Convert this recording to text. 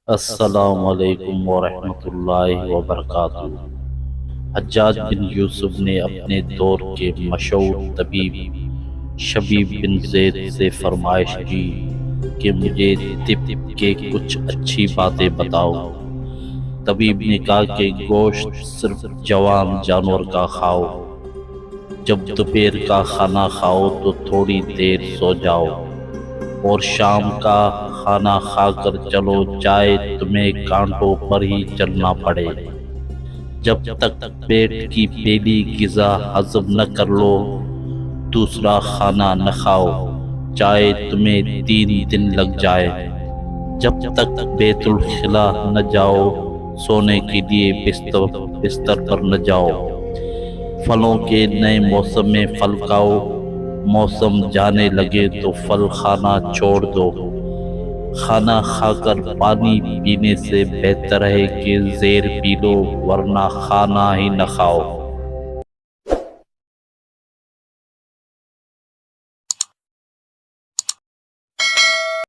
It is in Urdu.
السلام علیکم ورحمۃ اللہ وبرکاتہ۔ حجاج بن یوسف نے اپنے دور کے مشہور طبیب شبیب بن زید سے فرمائش کی کہ مجھے طب کے کچھ اچھی باتیں بتاؤ۔ طبیب نے کہا کہ گوشت صرف جوان جانور کا کھاؤ، جب دوپہر کا کھانا کھاؤ تو تھوڑی دیر سو جاؤ، اور شام کا کھانا کھا کر چلو چاہے تمہیں کانٹوں پر ہی چلنا پڑے، جب تک پیٹ کی پہلی غذا ہضم نہ کر لو دوسرا کھانا نہ کھاؤ، چاہے تمہیں 3 دن لگ جائے، جب تک بیت الخلا نہ جاؤ سونے کے لیے بستر پر نہ جاؤ، پھلوں کے نئے موسم میں پھل کھاؤ، موسم جانے لگے تو پھل کھانا چھوڑ دو، کھانا کھا کر پانی پینے سے بہتر ہے کہ زہر پی لو ورنہ کھانا ہی نہ کھاؤ۔